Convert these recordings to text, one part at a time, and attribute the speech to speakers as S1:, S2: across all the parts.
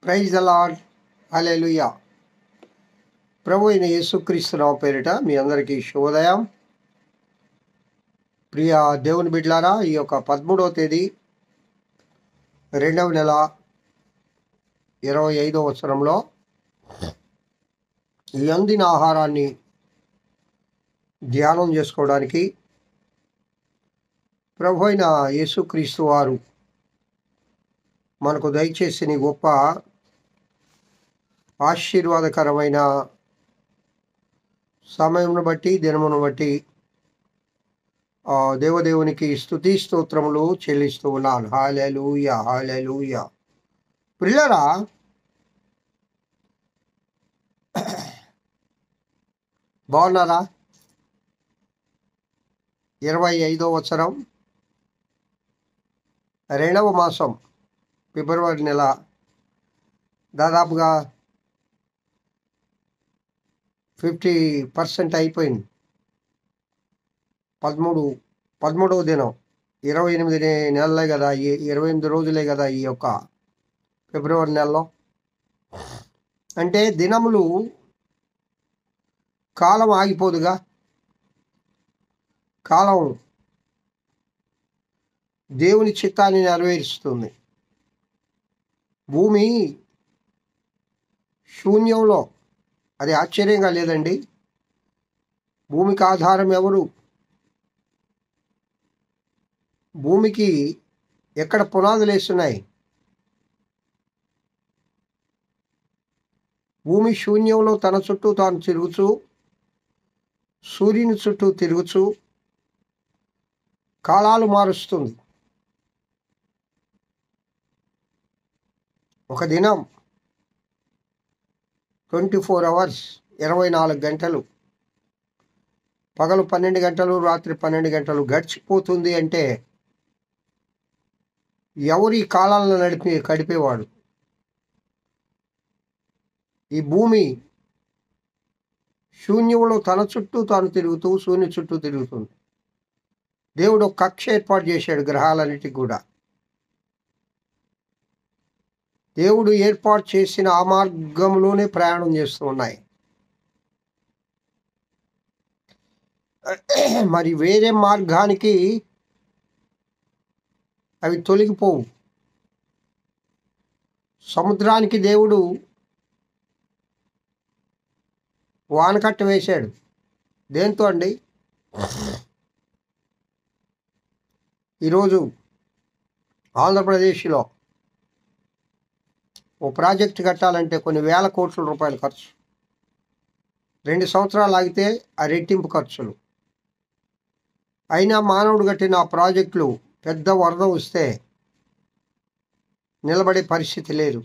S1: Praise the lord. Hallelujah. ప్రభు అయిన యేసుక్రీస్తు నామమున పేరిట మీ అందరికీ శుభోదయం. ప్రియ దేవుని బిడ్డలారా, ఈ యొక్క 13వ తేదీ 2వ నెల 25వ సంవత్సరంలో ఈ అందిన ఆహారాన్ని ధ్యానం చేసుకోవడానికి ప్రభు అయిన యేసుక్రీస్తు వారు మనకు దయచేసిన గొప్ప ఆశీర్వాదకరమైన సమయమును బట్టి, దినమును బట్టి దేవదేవునికి స్తుతి స్తోత్రములు చెల్లిస్తూ ఉన్నాను. హల్లెలూయా, హల్లెలూయా. ప్రియులారా, బాగున్నారా? 25వ సంవత్సరం 2వ మాసం ఫిబ్రవరి నెల దాదాపుగా 50% అయిపోయింది. 13వ దినం, 28 నెలలే కదా, 28 రోజులే కదా ఈ యొక్క ఫిబ్రవరి నెలలో. అంటే దినములు, కాలం ఆగిపోదుగా. కాలం దేవుని చిత్తాన్ని నెరవేరుస్తుంది. భూమి శూన్యంలో, అది ఆశ్చర్యంగా లేదండి. భూమికి ఆధారం ఎవరు? భూమికి ఎక్కడ పునాదులు వేస్తున్నాయి? భూమి శూన్యంలో తన చుట్టూ తాను తిరుగుచూ, సూర్యుని చుట్టూ తిరుగుచూ కాలాలు మారుస్తుంది. ఒక దినం 24 అవర్స్, 24 గంటలు, పగలు 12 గంటలు, రాత్రి 12 గంటలు గడిచిపోతుంది అంటే ఎవరి కాలాలను గడిపేవాడు? ఈ భూమి శూన్యంలో తన చుట్టూ తాను తిరుగుతూ, సూర్యుని చుట్టూ తిరుగుతుంది. దేవుడు ఒక కక్ష ఏర్పాటు చేశాడు గ్రహాలన్నిటికి కూడా. దేవుడు ఏర్పాటు చేసిన ఆ మార్గంలోనే ప్రయాణం చేస్తూ ఉన్నాయి. మరి వేరే మార్గానికి అవి తొలగిపోవు. సముద్రానికి దేవుడు వానకట్ట వేశాడు. దేంతో అండి? ఈరోజు ఆంధ్రప్రదేశ్లో ఓ ప్రాజెక్ట్ కట్టాలంటే కొన్ని వేల కోట్ల రూపాయలు ఖర్చు. 2 సంవత్సరాలు ఆగితే ఆ రెట్టింపు ఖర్చులు. అయినా మానవుడు కట్టిన ఆ ప్రాజెక్టులు పెద్ద వరద వస్తే నిలబడే పరిస్థితి లేదు.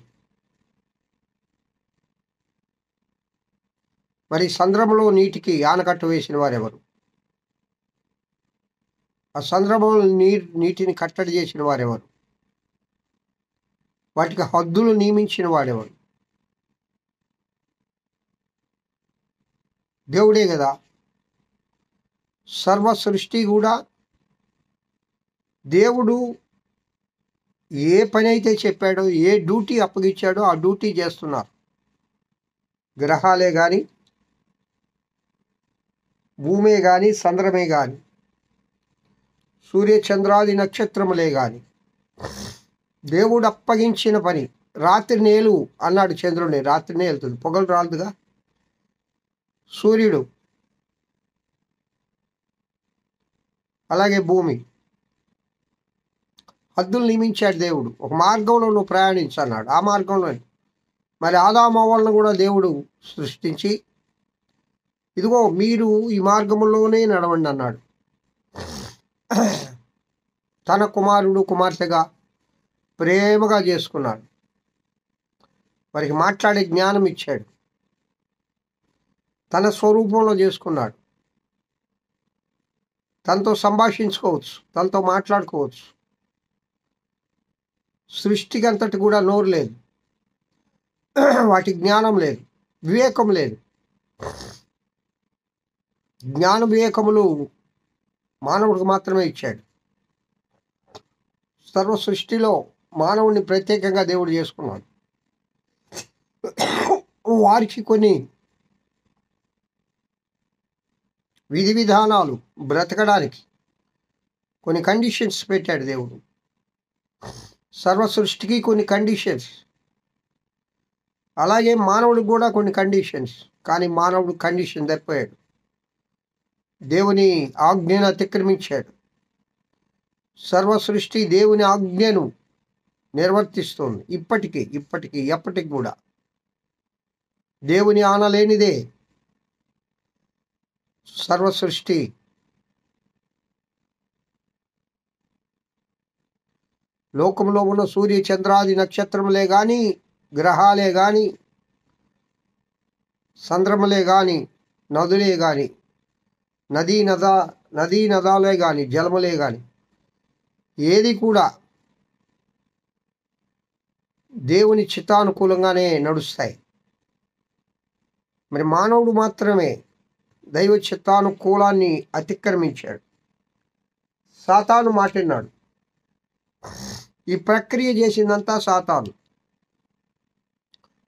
S1: మరి సంద్రంలో నీటికి ఆనకట్ట వేసిన వారెవరు? ఆ సంద్రంలో నీటిని కట్టడి చేసిన వారెవరు? వాటికి హద్దులు నియమించిన వాడెవరు? దేవుడే కదా. సర్వ సృష్టి కూడా దేవుడు ఏ పని అయితే చెప్పాడో, ఏ డ్యూటీ అప్పగించాడో ఆ డ్యూటీ చేస్తున్నారు. గ్రహాలే కానీ, భూమే కానీ, సంద్రమే కానీ, సూర్యచంద్రాది నక్షత్రములే కానీ, దేవుడు అప్పగించిన పని. రాత్రి నేలు అన్నాడు చంద్రుడిని, రాత్రినే వెళ్తుంది, పొగలు రాదుగా. సూర్యుడు, అలాగే భూమి, హద్దులు నియమించాడు దేవుడు. ఒక మార్గంలో నువ్వు ప్రయాణించన్నాడు. ఆ మార్గంలో మరి ఆదామవ్వలను కూడా దేవుడు సృష్టించి, ఇదిగో మీరు ఈ మార్గంలోనే నడవండి అన్నాడు. తన కుమారుడు కుమార్తెగా ప్రేమగా చేసుకున్నాడు. వారికి మాట్లాడే జ్ఞానం ఇచ్చాడు. తన స్వరూపంలో చేసుకున్నాడు. తనతో సంభాషించుకోవచ్చు, తనతో మాట్లాడుకోవచ్చు. సృష్టికి అంతటి కూడా నోరు లేదు, వాటి జ్ఞానం లేదు, వివేకం లేదు. జ్ఞాన వివేకములు మానవుడికి మాత్రమే ఇచ్చాడు. సర్వ సృష్టిలో మానవుడిని ప్రత్యేకంగా దేవుడు చేసుకున్నాడు. వారికి కొన్ని విధి విధానాలు బ్రతకడానికి కొన్ని కండిషన్స్ పెట్టాడు దేవుడు. సర్వ సృష్టికి కొన్ని కండిషన్స్, అలాగే మానవుడికి కూడా కొన్ని కండిషన్స్. కానీ మానవుడు కండిషన్ తప్పాడు, దేవుని ఆజ్ఞను అతిక్రమించాడు. సర్వ సృష్టి దేవుని ఆజ్ఞను నిర్వర్తిస్తుంది ఇప్పటికీ ఎప్పటికి కూడా. దేవుని ఆనలేనిదే సర్వ సృష్టి. లోకంలో ఉన్న సూర్య చంద్రాది నక్షత్రములే కానీ, గ్రహాలే కానీ, సంద్రములే కానీ, నదులే కానీ, నదీ నదాలే కానీ, జలములే కానీ, ఏది కూడా దేవుని చిత్తానుకూలంగానే నడుస్తాయి. మరి మానవుడు మాత్రమే దైవ చిత్తానుకూలాన్ని అతిక్రమించాడు, సాతాను మాట్లాడినాడు. ఈ ప్రక్రియ చేసిందంతా సాతాను.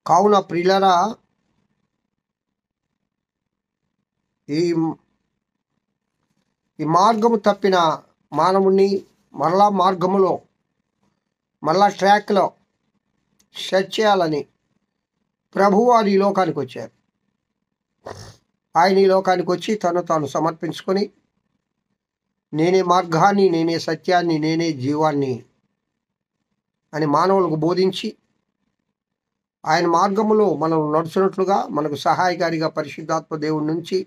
S1: కావున ప్రియులారా, ఈ మార్గము తప్పిన మానవుణ్ణి మరలా ట్రాక్లో సెట్ చేయాలని ప్రభువారు ఈ లోకానికి వచ్చారు. ఆయన ఈ లోకానికి వచ్చి తను తాను సమర్పించుకొని, నేనే మార్గాన్ని, నేనే సత్యాన్ని, నేనే జీవాన్ని అని మానవులకు బోధించి, ఆయన మార్గములో మనం నడుచున్నట్లుగా మనకు సహాయకారిగా పరిశుద్ధాత్మ దేవుని నుంచి,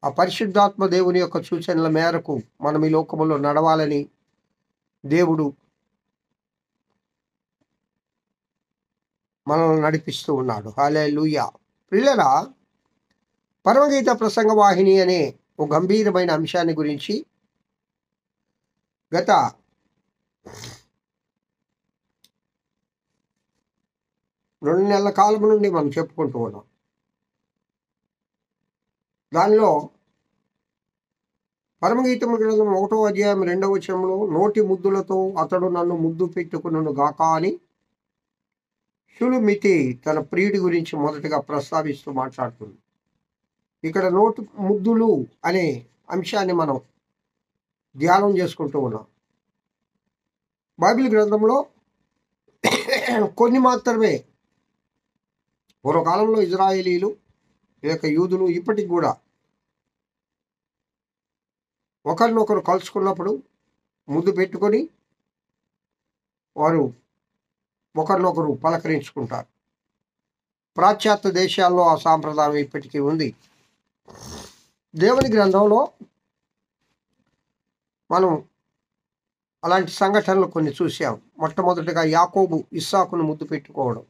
S1: ఆ పరిశుద్ధాత్మ దేవుని యొక్క సూచనల మేరకు మనం ఈ లోకములో నడవాలని దేవుడు మనల్ని నడిపిస్తూ ఉన్నాడు. హల్లెలూయా. ప్రియులారా, పరమగీత ప్రసంగ వాహిని అనే ఒక గంభీరమైన అంశాన్ని గురించి గత 2 నెలల కాలం నుండి మనం చెప్పుకుంటూ ఉన్నాం. దానిలో పరమగీతము గ్రంథం 1వ అధ్యాయం 2వ వచనంలో, నోటి ముద్దులతో అతడు నన్ను ముద్దు పెట్టుకును గాక అని షులుమితి తన ప్రియుడి గురించి మొదటగా ప్రస్తావిస్తూ మాట్లాడుతుంది. ఇక్కడ నోటి ముద్దులు అనే అంశాన్ని మనం ధ్యానం చేసుకుంటూ ఉన్నాం. బైబిల్ గ్రంథంలో కొన్ని మాత్రమే, పూర్వకాలంలో ఇజ్రాయేలీలు లేక యూదులు ఇప్పటికి కూడా ఒకరినొకరు కలుసుకున్నప్పుడు ముద్దు పెట్టుకొని వారు ఒకరినొకరు పలకరించుకుంటారు. పాశ్చాత్య దేశాల్లో ఆ సాంప్రదాయం ఇప్పటికీ ఉంది. దేవుని గ్రంథంలో మనం అలాంటి సంఘటనలు కొన్ని చూసాం. మొట్టమొదటిగా యాకోబు ఇస్సాకును ముద్దు పెట్టుకోవడం,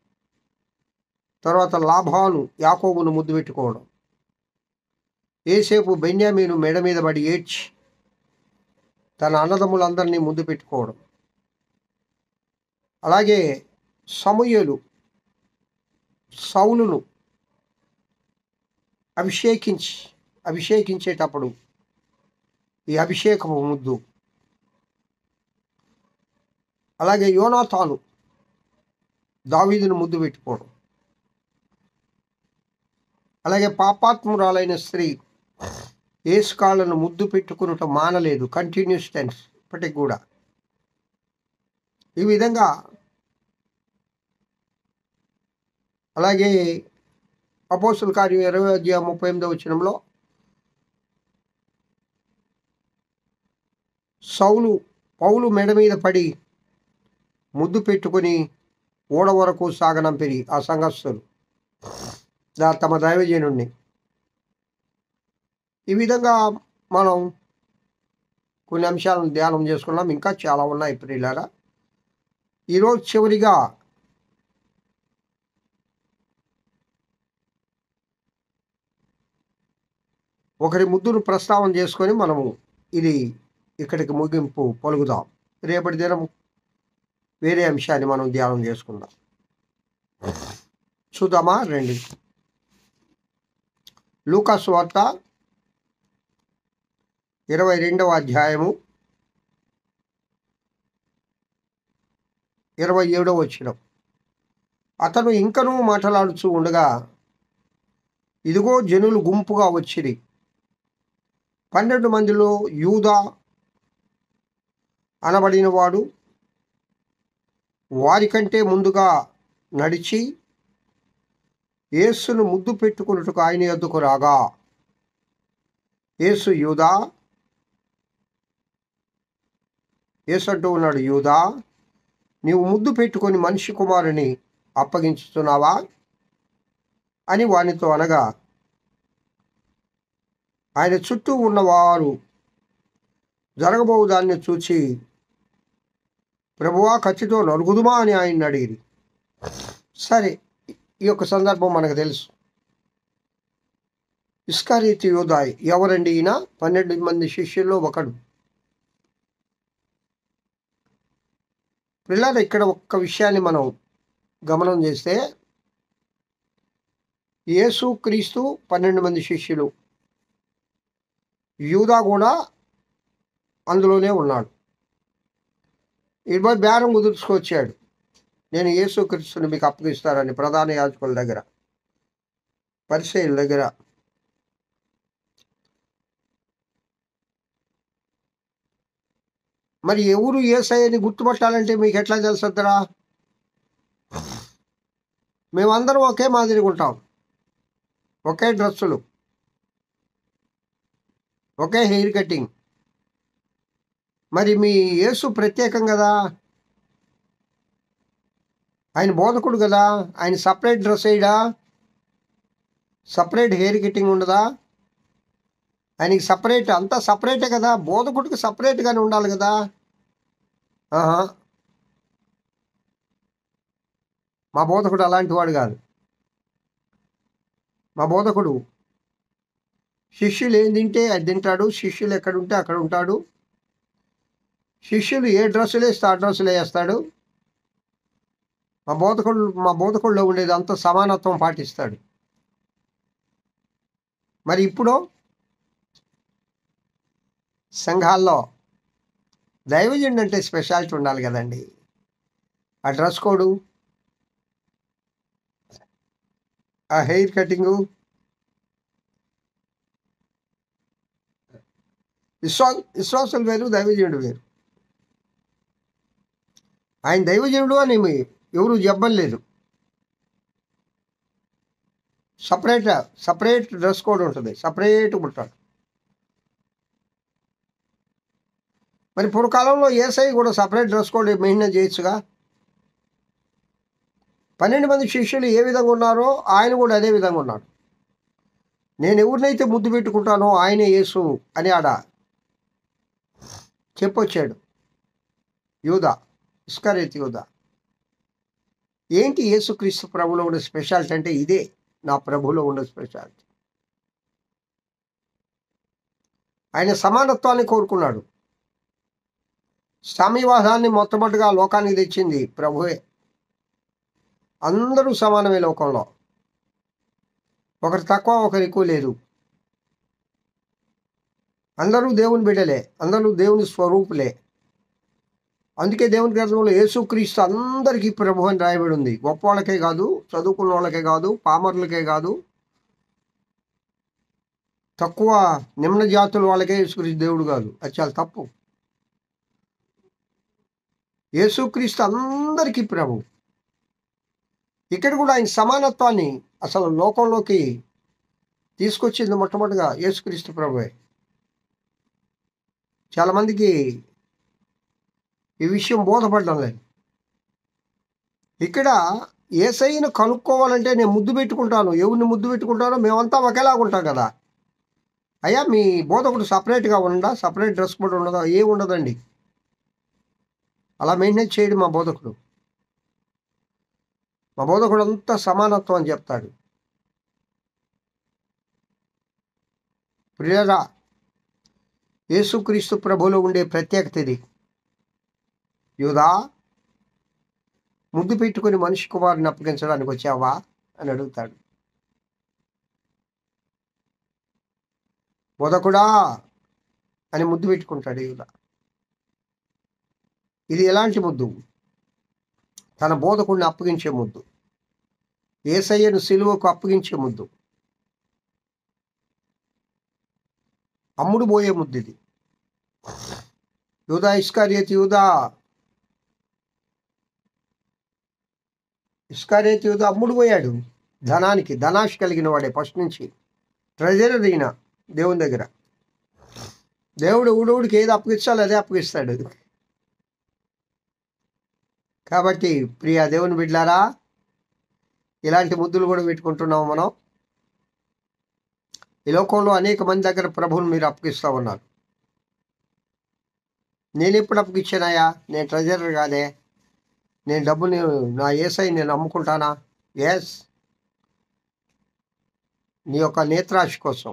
S1: తర్వాత లాభాను యాకోబును ముద్దు పెట్టుకోవడం, యోసేపు బెన్యామీను మెడ మీద పడి ఏడ్చి తన అన్నదమ్ములందరినీ ముద్దు పెట్టుకోవడం, అలాగే సమూయేలు సౌలును అభిషేకించేటప్పుడు ఈ అభిషేకము ముద్దు, అలాగే యోనాతాను దావీదును ముద్దు పెట్టుకోవడం, అలాగే పాపాత్మురాలైన స్త్రీ యేసు కాళ్ళను ముద్దు పెట్టుకునటం మానలేదు, కంటిన్యూస్ టెన్స్ ఇప్పటికి కూడా. ఈ విధంగా అలాగే అపోస్తుల కార్యం 20వ అధ్యాయం 38వ వచనంలో పౌలు మెడ మీద పడి ముద్దు పెట్టుకుని ఓడ వరకు సాగనంపిరి ఆ సంఘస్థులు తమ దైవజనుణ్ణి. ఈ విధంగా మనం కొన్ని అంశాలను ధ్యానం చేసుకున్నాం. ఇంకా చాలా ఉన్నాయి ప్రియులారా. ఈరోజు చివరిగా ఒకరి ముద్దును ప్రస్తావన చేసుకొని మనము ఇక్కడికి ముగింపు పలుకుదాం. రేపటి దినం వేరే అంశాన్ని మనం ధ్యానం చేసుకుందాం. చూద్దామా రండి. లూకా సువార్త 22వ అధ్యాయము 27వ వచనం. అతను ఇంకనూ మాట్లాడుచూ ఉండగా ఇదిగో జనులు గుంపుగా వచ్చిరి. 12 మందిలో యూదా అనబడిన వాడు వారికంటే ముందుగా నడిచి యేసును ముద్దు పెట్టుకున్నట్టుకు ఆయన యొద్దకు రాగా, యేసు యేసు అంటూ ఉన్నాడు, యూదా, నీవు ముద్దు పెట్టుకొని మనిషి కుమారుని అప్పగించుతున్నావా అని వానితో అనగా, ఆయన చుట్టూ ఉన్నవారు జరగబోవు దాన్ని చూచి, ప్రభువా కత్తితో నరుగుదుమా అని ఆయన్ని అడిగిరి. సరే, ఈ యొక్క సందర్భం మనకు తెలుసు. ఇస్కరియోతు యూదా ఎవరండి? ఈయన 12 మంది శిష్యుల్లో ఒకడు. పిల్లలు, ఇక్కడ ఒక్క విషయాన్ని మనం గమనం చేస్తే, యేసు క్రీస్తు 12 మంది శిష్యులు, యూదా కూడా అందులోనే ఉన్నాడు. ఇరవై బేరం కుదుర్చుకొచ్చాడు, నేను యేసు క్రీస్తుని మీకు అప్పగిస్తానని ప్రధాన యాజకుల దగ్గర, పరిసయ్యుల దగ్గర. మరి ఎవరు యేసయ్యని గుర్తుపట్టాలంటే మీకు ఎట్లా తెలుసొద్దురా? మేమందరం ఒకే మాదిరిగా ఉంటాం, ఒకే డ్రెస్సులు, ఒకే హెయిర్ కటింగ్. మరి మీ యేసు ప్రత్యేకం కదా, ఆయన బోధకుడు కదా, ఆయన సపరేట్ డ్రెస్ వేయడా, సపరేట్ హెయిర్ కటింగ్ ఉండదా, ఆయనకి సపరేట్, అంతా సపరేటే కదా, బోధకుడికి సపరేట్గానే ఉండాలి కదా. మా బోధకుడు అలాంటి వాడు కాదు. మా బోధకుడు శిష్యులు ఏం తింటే అది తింటాడు, శిష్యులు ఎక్కడుంటే అక్కడ ఉంటాడు, శిష్యులు ఏ డ్రెస్సులు వేస్తే ఆ డ్రెస్సులు వేస్తాడు. మా బోధకుల్లో ఉండేది అంత సమానత్వం పాటిస్తాడు. మరి ఇప్పుడు సంఘాల్లో దైవజనుడు అంటే స్పెషాలిటీ ఉండాలి కదండి. ఆ డ్రెస్ కోడు, ఆ హెయిర్ కటింగు, విశ్వాసులు వేరు, దైవజనుడు వేరు. ఆయన దైవజనుడు అని ఎవరు చెప్పలేదు. సపరేట్ డ్రెస్ కోడ్ ఉంటుంది, సపరేట్గా ఉంటాడు. మరి పూర్వకాలంలో యేసయ్య కూడా సపరేట్ డ్రెస్ కోడ్ మెయింటైన్ చేయొచ్చుగా. 12 మంది శిష్యులు ఏ విధంగా ఉన్నారో ఆయన కూడా అదే విధంగా ఉన్నాడు. నేను ఎవరినైతే ముద్దు పెట్టుకుంటానో ఆయనే యేసు అని ఆడ చెప్పొచ్చాడు యూదా, ఇస్కరియోతు యూదా. ఏంటి యేసుక్రీస్తు ప్రభులో ఉండే స్పెషాలిటీ అంటే ఇదే నా ప్రభులో ఉండే స్పెషాలిటీ. ఆయన సమానత్వాన్ని కోరుకున్నాడు. సామ్యవాదాన్ని మొట్టమొదటిగా లోకానికి తెచ్చింది ప్రభువే. అందరూ సమానమే లోకంలో, ఒకరు తక్కువ ఒకరు ఎక్కువ లేదు. అందరూ దేవుని బిడ్డలే, అందరూ దేవుని స్వరూపులే. అందుకే దేవుని గ్రంథంలో యేసుక్రీస్తు అందరికీ ప్రభు అని రాయబడి ఉంది. గొప్ప వాళ్ళకే కాదు, చదువుకున్న వాళ్ళకే కాదు, పామరులకే కాదు, తక్కువ నిమ్న జాతుల వాళ్ళకే యేసుక్రీస్తు దేవుడు కాదు. అది చాలా తప్పు. యేసుక్రీస్తు అందరికీ ప్రభు. ఇక్కడ కూడా ఆయన సమానత్వాన్ని అసలు లోకంలోకి తీసుకొచ్చింది మొట్టమొదటిగా యేసుక్రీస్తు ప్రభువే. చాలామందికి ఈ విషయం బోధపడడం లేదు. ఇక్కడ యేసయ్యను కనుక్కోవాలంటే నేను ముద్దు పెట్టుకుంటాను, ఎవరిని ముద్దు పెట్టుకుంటానో మేమంతా ఒకేలాగా ఉంటాం కదా. అయ్యా, మీ బోధకుడు సపరేట్గా ఉందా, సపరేట్ డ్రెస్ కోడ్ ఉండదా? ఏమి ఉండదండి. అలా మెయింటైన్ చేయడు మా బోధకుడు. మా బోధకుడు అంతా సమానత్వం అని చెప్తాడు. ప్రియరా, యేసుక్రీస్తు ప్రభువులో ఉండే ప్రత్యేకత ఇది. యూదా, ముద్దు పెట్టుకుని మనిషి కుమారుని అప్పగించడానికి వచ్చావా అని అడుగుతాడు. బోధకుడా అని ముద్దు పెట్టుకుంటాడు యూదా. ఇది ఎలాంటి ముద్దు? తన బోధకుడిని అప్పగించే ముద్దు. యేసయ్యను సిలువకు అప్పగించే ముద్దు, అమ్ముడు పోయే ముద్దు ఇది. యూదా ఇస్కరియోతు యూదా అమ్ముడు పోయాడు ధనానికి. ధనాశ కలిగిన వాడే ఫస్ట్ నుంచి. ట్రెజరర్ ఈయన దేవుని దగ్గర. దేవుడు ఊడికి ఏది అప్పగిస్తాలో అదే అప్పగిస్తాడు. కాబట్టి ప్రియ దేవుని బిడ్డలారా, ఇలాంటి ముద్దులు కూడా పెట్టుకుంటున్నాము మనం. ఈ లోకంలో అనేక మంది దగ్గర ప్రభువుని మీరు అప్పగిస్తూ ఉన్నారు. నేను ఎప్పుడు అప్పగించానయ్యా? నేను ట్రెజరర్ కాదే. నేను డబ్బుని నా యేసయ్య నేను అమ్ముకుంటానా? ఎస్, నీ యొక్క నేత్రాశ కోసం,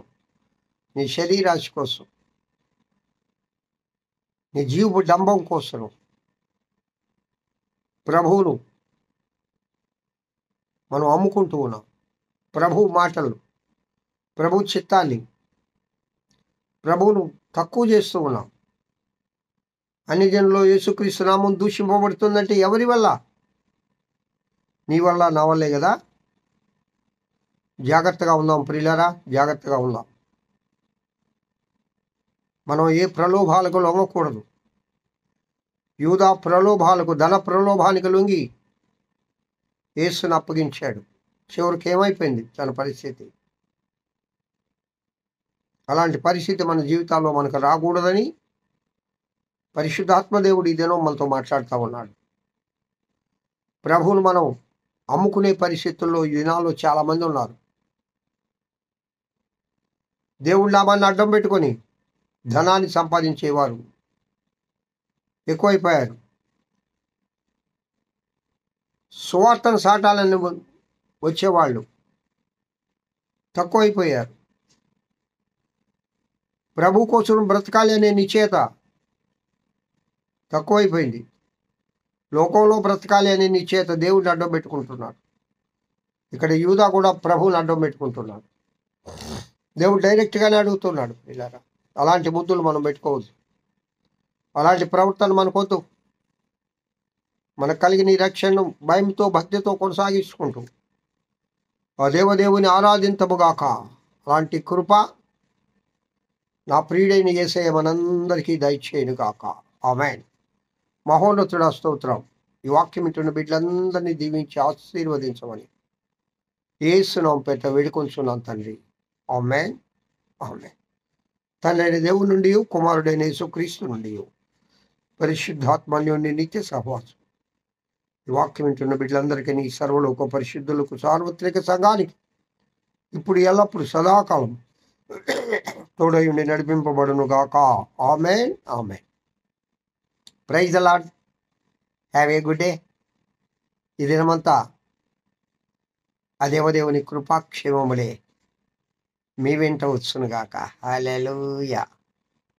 S1: నీ శరీరాశ కోసం, నీ జీవపు డంబం కోసం ప్రభువును మనం అమ్ముకుంటూ ఉన్నాం. ప్రభు మాటలు, ప్రభు చిత్తాన్ని, ప్రభువును తక్కువ చేస్తూ ఉన్నాం. అన్ని జనుల్లో యేసుక్రీస్తు నామం దూషింపబడుతుందంటే ఎవరి వల్ల? నీ వల్ల, నా వల్లే కదా. జాగ్రత్తగా ఉందాం ప్రియులారా, జాగ్రత్తగా ఉందాం. మనం ఏ ప్రలోభాలకు లొంగకూడదు. యూదా ప్రలోభాలకు, ధన ప్రలోభానికి లొంగి యేసును అప్పగించాడు. చివరికి ఏమైపోయింది తన పరిస్థితి? అలాంటి పరిస్థితి మన జీవితాల్లో మనకు రాకూడదని పరిశుద్ధాత్మదేవుడు ఈ దినం మనతో మాట్లాడుతూ ఉన్నాడు. ప్రభువును మనం అమ్ముకునే పరిస్థితుల్లో ఈ దినాల్లో చాలామంది ఉన్నారు. దేవుడి నామాన్ని అడ్డం పెట్టుకొని ధనాన్ని సంపాదించేవారు ఎక్కువైపోయారు. సువార్తను సాటాలని వచ్చేవాళ్ళు తక్కువైపోయారు. ప్రభు కోసం బ్రతకాలి అనే నిశ్చయత తక్కువైపోయింది. లోకంలో బ్రతకాలి అనే నిశ్చయత దేవుడిని అడ్డం పెట్టుకుంటున్నాడు. ఇక్కడ యూదా కూడా ప్రభువుని అడ్డం పెట్టుకుంటున్నాడు. దేవుడు డైరెక్ట్గానే అడుగుతున్నాడు, ఇలాగా అలాంటి ముద్దులు మనం పెట్టుకోవద్దు. అలాంటి ప్రవర్తన మనకొద్దు. మనకు కలిగిన ఈ రక్షణను భయంతో, భక్తితో కొనసాగించుకుంటూ ఆ దేవదేవుని ఆరాధింతముగాక. అలాంటి కృప నా ప్రియుడైన యేసయ్య మనందరికీ దయచేయును గాక. ఆమేన్. మహోన్నతుడా స్తోత్రం. ఈ వాక్యం వింటున్న బిడ్డలందరినీ దీవించి ఆశీర్వదించమని యేసు నామమున పేరిట వేడుకొంచున్నాను తండ్రి. ఆమేన్, ఆమేన్. తండ్రి అయిన దేవుని నుండి, కుమారుడైన యేసుక్రీస్తు నుండి, పరిశుద్ధాత్మన్యోని నిత్య సహవాసం ఈ వాక్యం వింటున్న బిడ్డలందరికీ, నీ సర్వలోక పరిశుద్ధులకు, సార్వత్రిక సంఘానికి ఇప్పుడు ఎల్లప్పుడు సదాకాలం తోడయుండి నడిపింపబడును గాక. ఆమేన్, ఆమేన్. Praise the lord. Have a good day. ఈ దినమంతా ఆ దేవదేవుని కృపాక్షేమములే మీ వెంట వచ్చునుగాక. హల్లెలూయా.